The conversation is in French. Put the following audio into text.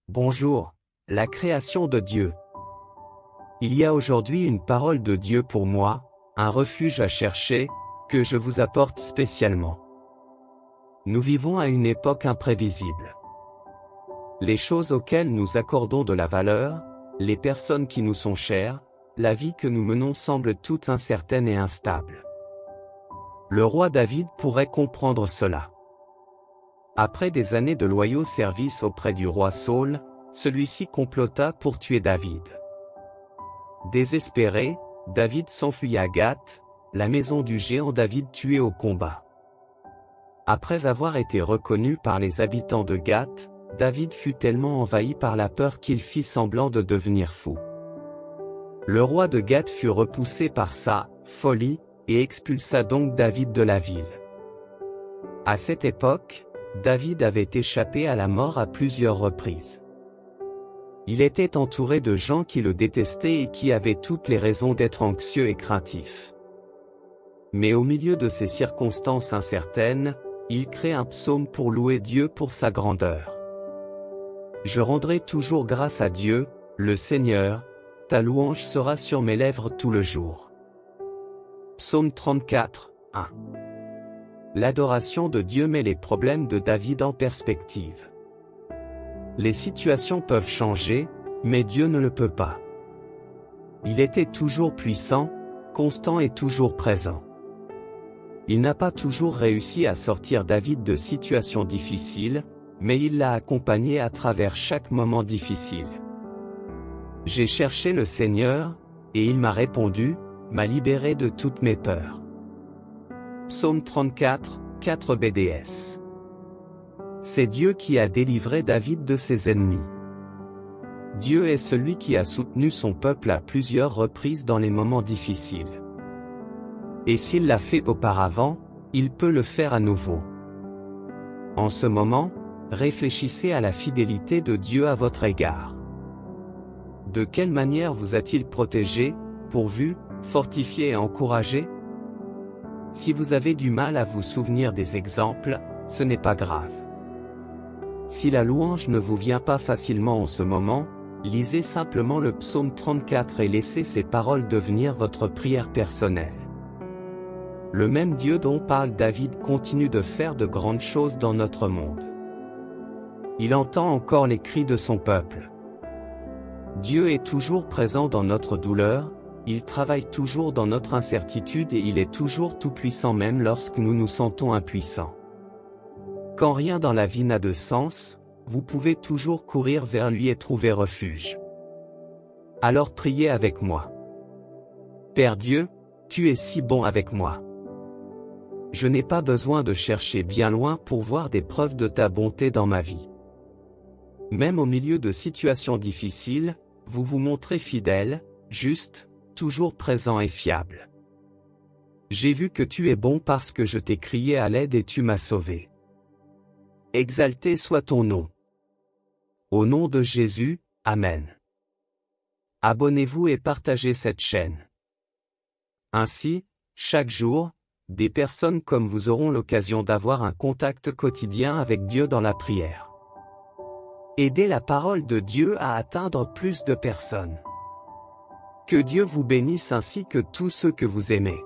Bonjour, la création de Dieu. Il y a aujourd'hui une parole de Dieu pour moi, un refuge à chercher, que je vous apporte spécialement. Nous vivons à une époque imprévisible. Les choses auxquelles nous accordons de la valeur, les personnes qui nous sont chères, la vie que nous menons semble toute incertaine et instable. Le roi David pourrait comprendre cela. Après des années de loyaux services auprès du roi Saül, celui-ci complota pour tuer David. Désespéré, David s'enfuit à Gath, la maison du géant David tué au combat. Après avoir été reconnu par les habitants de Gath, David fut tellement envahi par la peur qu'il fit semblant de devenir fou. Le roi de Gath fut repoussé par sa folie, et expulsa donc David de la ville. À cette époque, David avait échappé à la mort à plusieurs reprises. Il était entouré de gens qui le détestaient et qui avaient toutes les raisons d'être anxieux et craintifs. Mais au milieu de ces circonstances incertaines, il crée un psaume pour louer Dieu pour sa grandeur. Je rendrai toujours grâce à Dieu, le Seigneur, ta louange sera sur mes lèvres tout le jour. Psaume 34, 1. L'adoration de Dieu met les problèmes de David en perspective. Les situations peuvent changer, mais Dieu ne le peut pas. Il était toujours puissant, constant et toujours présent. Il n'a pas toujours réussi à sortir David de situations difficiles, mais il l'a accompagné à travers chaque moment difficile. J'ai cherché le Seigneur, et il m'a répondu, m'a libéré de toutes mes peurs. Psaume 34, 4 BDS. C'est Dieu qui a délivré David de ses ennemis. Dieu est celui qui a soutenu son peuple à plusieurs reprises dans les moments difficiles. Et s'il l'a fait auparavant, il peut le faire à nouveau. En ce moment, réfléchissez à la fidélité de Dieu à votre égard. De quelle manière vous a-t-il protégé, pourvu, fortifié et encouragé? Si vous avez du mal à vous souvenir des exemples, ce n'est pas grave. Si la louange ne vous vient pas facilement en ce moment, lisez simplement le psaume 34 et laissez ces paroles devenir votre prière personnelle. Le même Dieu dont parle David continue de faire de grandes choses dans notre monde. Il entend encore les cris de son peuple. Dieu est toujours présent dans notre douleur, il travaille toujours dans notre incertitude et il est toujours tout-puissant même lorsque nous nous sentons impuissants. Quand rien dans la vie n'a de sens, vous pouvez toujours courir vers lui et trouver refuge. Alors priez avec moi. Père Dieu, tu es si bon avec moi. Je n'ai pas besoin de chercher bien loin pour voir des preuves de ta bonté dans ma vie. Même au milieu de situations difficiles, vous vous montrez fidèle, juste, toujours présent et fiable. J'ai vu que tu es bon parce que je t'ai crié à l'aide et tu m'as sauvé. Exalté soit ton nom. Au nom de Jésus, Amen. Abonnez-vous et partagez cette chaîne. Ainsi, chaque jour, des personnes comme vous auront l'occasion d'avoir un contact quotidien avec Dieu dans la prière. Aidez la parole de Dieu à atteindre plus de personnes. Que Dieu vous bénisse ainsi que tous ceux que vous aimez.